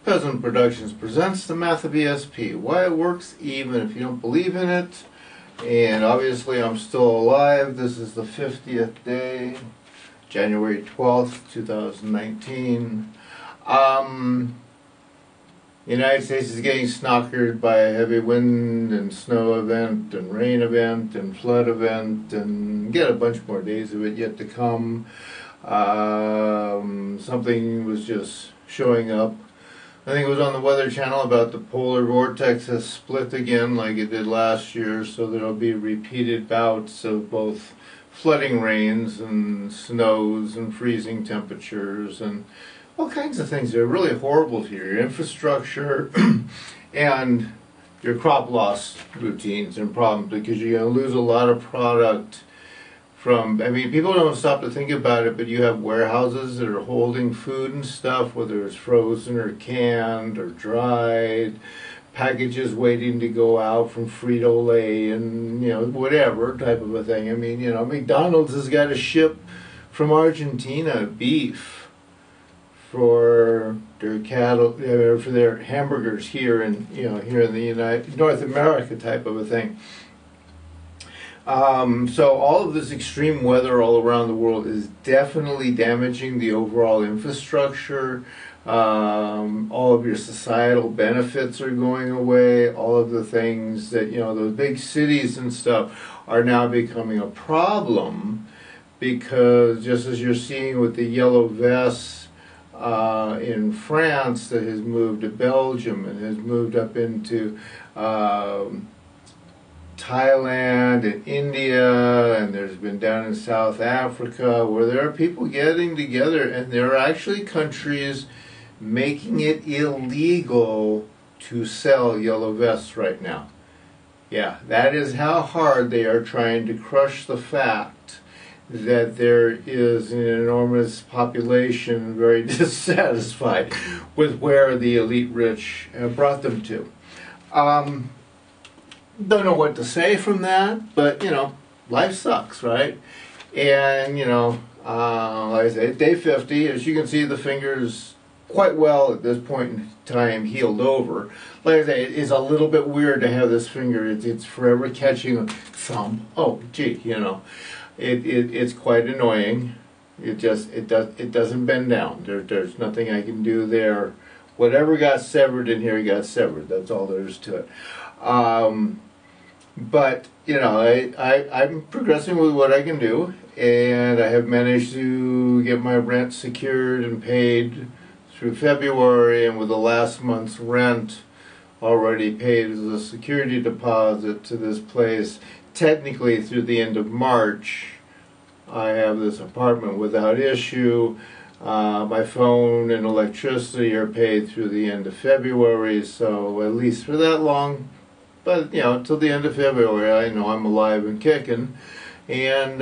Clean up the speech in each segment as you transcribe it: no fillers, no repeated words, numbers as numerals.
Peasant Productions presents the Math of ESP. Why it works even if you don't believe in it. And obviously I'm still alive. This is the 50th day, January 12th, 2019. The United States is getting snockered by a heavy wind and snow event and rain event and flood event, and get a bunch more days of it yet to come. Something was just showing up. I think it was on the Weather Channel about the polar vortex has split again like it did last year, so there'll be repeated bouts of both flooding rains and snows and freezing temperatures and all kinds of things that are really horrible to your infrastructure and your crop loss routines and problems, because you're going to lose a lot of product from, I mean, people don't stop to think about it, but you have warehouses that are holding food and stuff, whether it's frozen or canned or dried, packages waiting to go out from Frito-Lay and, you know, whatever type of a thing. I mean, you know, McDonald's has got to ship from Argentina beef for their cattle, for their hamburgers here in, you know, here in the North America type of a thing. So all of this extreme weather all around the world is definitely damaging the overall infrastructure. All of your societal benefits are going away. All of the things that, you know, those big cities and stuff are now becoming a problem, because just as you're seeing with the yellow vests in France that has moved to Belgium and has moved up into Thailand and India, and there's been down in South Africa, where there are people getting together, and there are actually countries making it illegal to sell yellow vests right now. Yeah, that is how hard they are trying to crush the fact that there is an enormous population very dissatisfied with where the elite rich have brought them to. Don't know what to say from that, but, you know, life sucks, right? And, you know, like I say, day 50, as you can see, the finger's quite well at this point in time healed over. Like I say, it is a little bit weird to have this finger. It's forever catching a thumb. Oh, gee, you know, it's quite annoying. It doesn't bend down. There's nothing I can do there. Whatever got severed in here got severed. That's all there is to it. But, you know, I'm progressing with what I can do, and I have managed to get my rent secured and paid through February, and with the last month's rent already paid as a security deposit to this place, technically through the end of March, I have this apartment without issue. My phone and electricity are paid through the end of February, so at least for that long. But, you know, until the end of February, I know I'm alive and kicking. And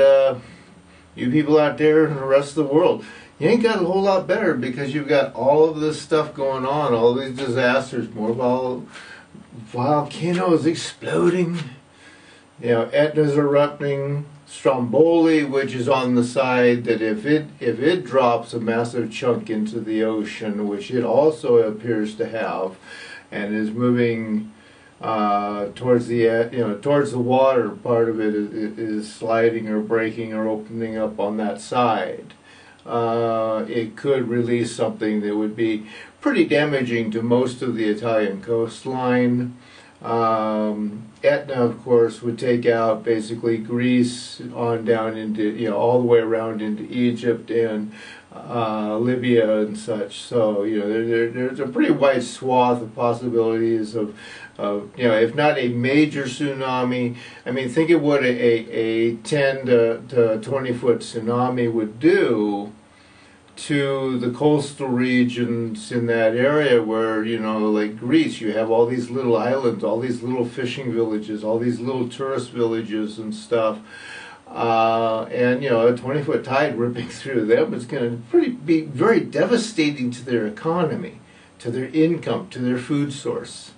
you people out there in the rest of the world, you ain't got a whole lot better, because you've got all of this stuff going on, all these disasters, more volcanoes exploding, you know, Etna's erupting, Stromboli, which is on the side that if it drops a massive chunk into the ocean, which it also appears to have, and is moving towards the water, part of it is sliding or breaking or opening up on that side. It could release something that would be pretty damaging to most of the Italian coastline. Etna, of course, would take out basically Greece on down into, you know, all the way around into Egypt and Libya and such. So, you know, there's a pretty wide swath of possibilities of, you know, if not a major tsunami. I mean, think of what a 10 to 20 foot tsunami would do to the coastal regions in that area, where, you know, like Greece, you have all these little islands, all these little fishing villages, all these little tourist villages and stuff. And, you know, a 20-foot tide ripping through them is going to be very devastating to their economy, to their income, to their food source.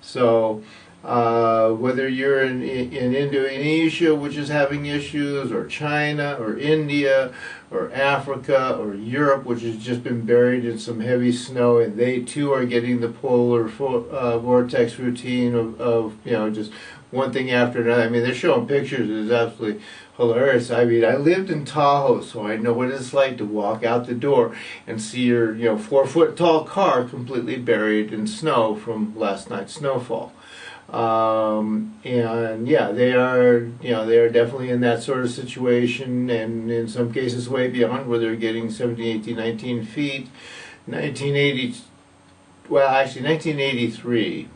So, Whether you're in Indonesia, which is having issues, or China, or India, or Africa, or Europe, which has just been buried in some heavy snow, and they too are getting the polar vortex routine of just one thing after another. I mean, they're showing pictures. It's absolutely hilarious. I mean, I lived in Tahoe, so I know what it's like to walk out the door and see your 4-foot tall car completely buried in snow from last night's snowfall. And yeah, they are definitely in that sort of situation, and in some cases way beyond, where they're getting 17, 18, 19 feet. 1983,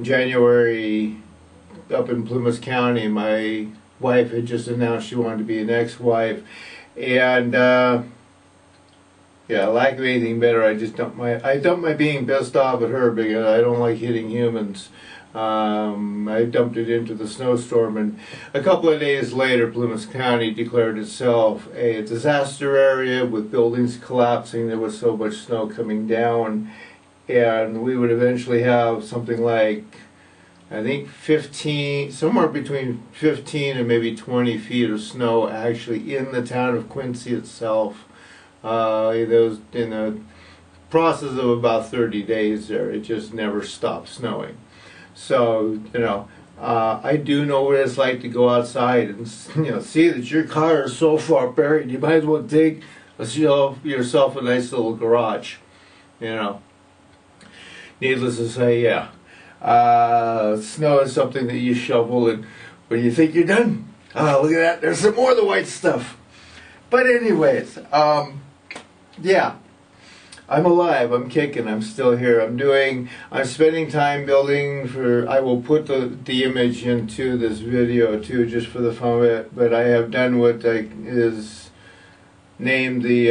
January, up in Plymouth County, my wife had just announced she wanted to be an ex-wife, and yeah, lack of anything better, I dumped my being pissed off at her because I don't like hitting humans. I dumped it into the snowstorm, and a couple of days later, Plymouth County declared itself a disaster area with buildings collapsing. There was so much snow coming down, and we would eventually have something like, I think, somewhere between 15 and maybe 20 feet of snow actually in the town of Quincy itself. It was in a process of about 30 days there. It just never stopped snowing. So, I do know what it's like to go outside and, see that your car is so far buried, you might as well dig yourself a nice little garage, Needless to say, yeah. Snow is something that you shovel, and when you think you're done, look at that, there's some more of the white stuff. But anyways, yeah, I'm alive, I'm kicking, I'm still here. I'm spending time building I will put the image into this video too, just for the fun of it, but I have done what is named the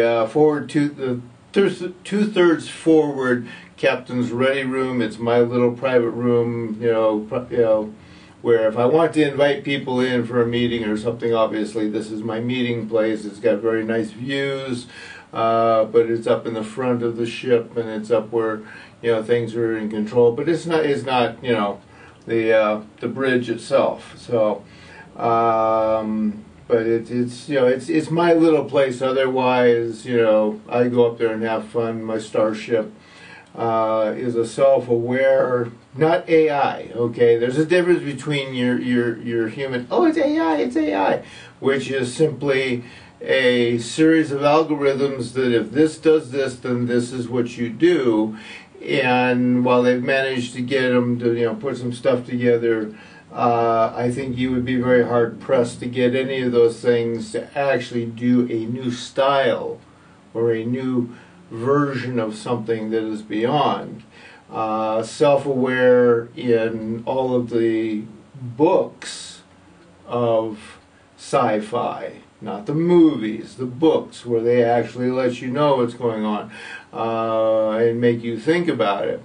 two-thirds forward captain's ready room. It's my little private room, where if I want to invite people in for a meeting or something, obviously this is my meeting place. It's got very nice views, but it's up in the front of the ship, and it's up where things are in control. But it's not the bridge itself. So, but it's my little place. Otherwise, I go up there and have fun. My starship is a self-aware, not AI. Okay, there's a difference between your human. Oh, it's AI, which is simply a series of algorithms that if this does this, then this is what you do. And while they've managed to get them to put some stuff together, I think you would be very hard pressed to get any of those things to actually do a new style or a new version of something that is beyond. Self-aware in all of the books of sci-fi, not the movies, the books where they actually let you know what's going on and make you think about it.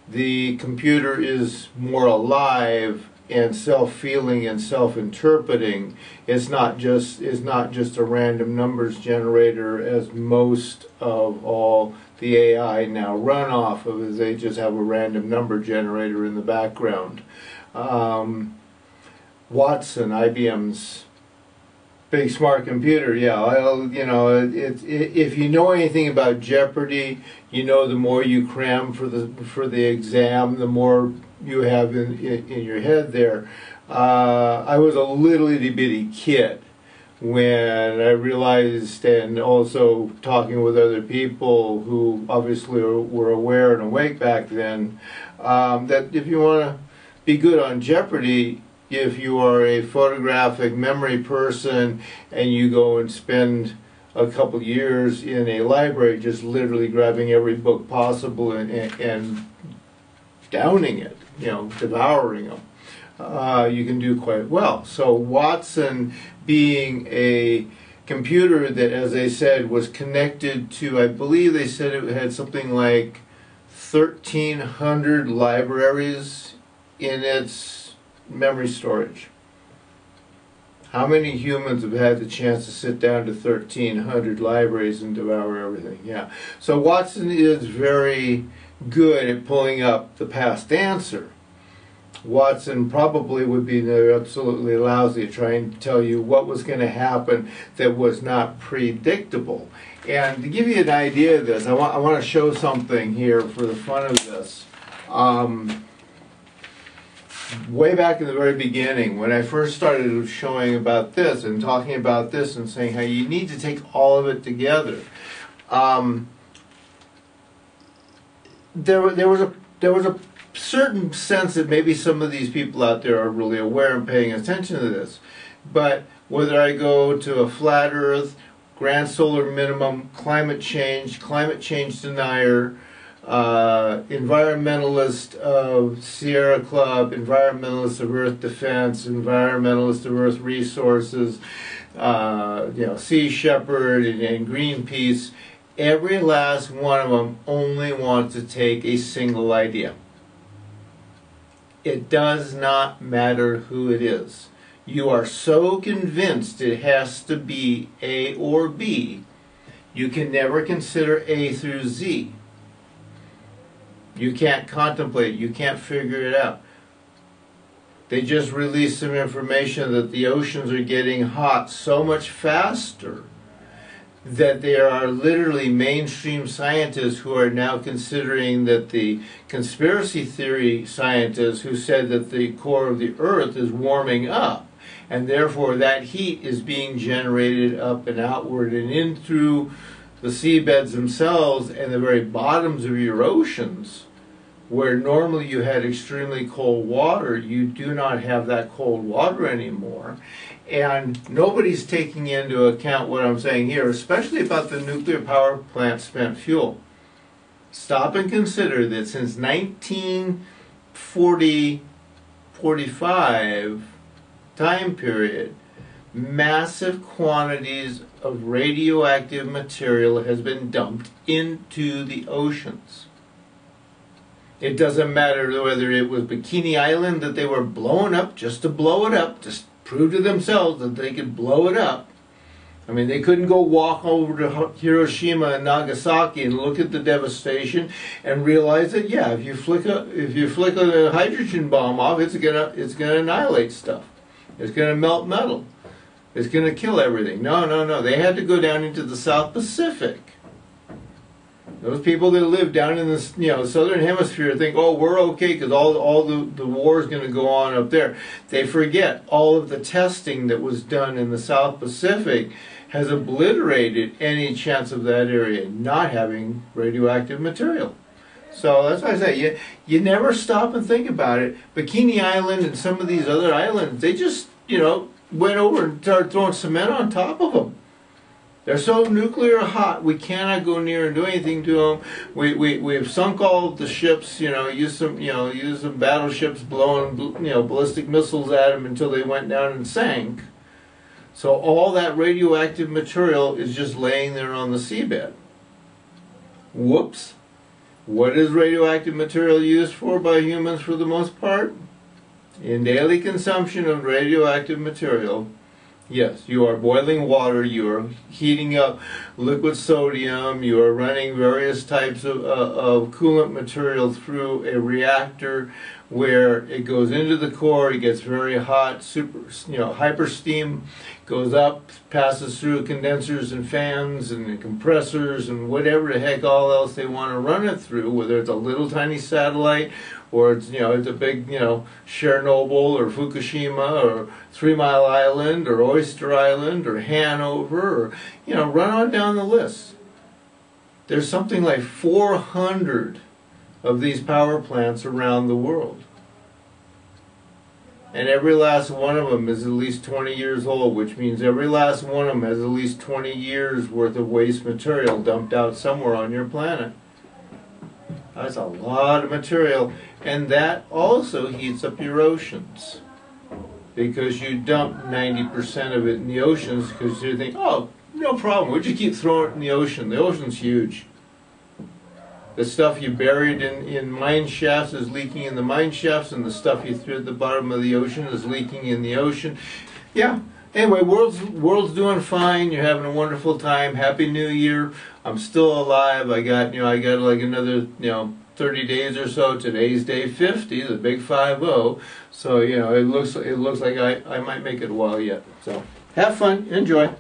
The computer is more alive and self-feeling and self-interpreting. It's not just a random numbers generator, as most of all the AI now run off of, is they just have a random number generator in the background. Watson, IBM's big smart computer, yeah. If you know anything about Jeopardy, the more you cram for the exam, the more you have in your head there. I was a little itty bitty kid when I realized, and also talking with other people who obviously were aware and awake back then, that if you want to be good on Jeopardy, if you are a photographic memory person and you go and spend a couple years in a library just literally grabbing every book possible and downing it, devouring them, you can do quite well. So Watson, being a computer that, as they said, was connected to, I believe they said it had something like 1,300 libraries in its memory storage. How many humans have had the chance to sit down to 1,300 libraries and devour everything? Yeah. So Watson is very good at pulling up the past answer. Watson probably would be absolutely lousy trying to tell you what was going to happen that was not predictable. And to give you an idea of this, I want to show something here for the fun of this. Way back in the very beginning, when I first started showing about this and talking about this and saying how you need to take all of it together, there was a certain sense that maybe some of these people out there are really aware and paying attention to this. But whether I go to a flat Earth, grand solar minimum, climate change denier, environmentalist of Sierra Club, environmentalist of Earth Defense, environmentalist of Earth Resources, Sea Shepherd and Greenpeace, every last one of them only wants to take a single idea. It does not matter who it is. You are so convinced it has to be A or B, you can never consider A through Z. You can't contemplate, you can't figure it out. They just released some information that the oceans are getting hot so much faster that there are literally mainstream scientists who are now considering that the conspiracy theory scientists who said that the core of the Earth is warming up, and therefore that heat is being generated up and outward and in through the seabeds themselves and the very bottoms of your oceans, where normally you had extremely cold water. You do not have that cold water anymore. And nobody's taking into account what I'm saying here, especially about the nuclear power plant spent fuel. Stop and consider that since 1940-45 time period, massive quantities of radioactive material has been dumped into the oceans. It doesn't matter whether it was Bikini Island that they were blowing up just to blow it up, just prove to themselves that they could blow it up. I mean, they couldn't go walk over to Hiroshima and Nagasaki and look at the devastation and realize that, yeah, if you flick a hydrogen bomb off, it's gonna annihilate stuff. It's gonna melt metal. It's gonna kill everything. No. They had to go down into the South Pacific. Those people that live down in the southern hemisphere think, oh, we're okay because all the war is going to go on up there. They forget all of the testing that was done in the South Pacific has obliterated any chance of that area not having radioactive material. So that's why I say you never stop and think about it. Bikini Island and some of these other islands, they just went over and started throwing cement on top of them. They're so nuclear hot, we cannot go near and do anything to them. We have sunk all of the ships, used some battleships blowing ballistic missiles at them until they went down and sank. So all that radioactive material is just laying there on the seabed. Whoops. What is radioactive material used for by humans for the most part? In daily consumption of radioactive material, yes, you are boiling water, you are heating up liquid sodium, you are running various types of coolant material through a reactor where it goes into the core, it gets very hot, hyper steam goes up, passes through condensers and fans and compressors and whatever the heck all else they want to run it through, whether it's a little tiny satellite or it's it's a big Chernobyl or Fukushima or 3 Mile Island or Oyster Island or Hanover or run on down the list. There's something like 400 of these power plants around the world. And every last one of them is at least 20 years old, which means every last one of them has at least 20 years worth of waste material dumped out somewhere on your planet. That's a lot of material, and that also heats up your oceans because you dump 90% of it in the oceans because you think, oh, no problem, we'll just keep throwing it in the ocean. The ocean's huge. The stuff you buried in mine shafts is leaking in the mine shafts, and the stuff you threw at the bottom of the ocean is leaking in the ocean. Yeah. Anyway, world's doing fine. You're having a wonderful time. Happy New Year. I'm still alive. I got like another 30 days or so. Today's day 50, the big 50. So, you know, it looks like I might make it a while yet. So have fun, enjoy.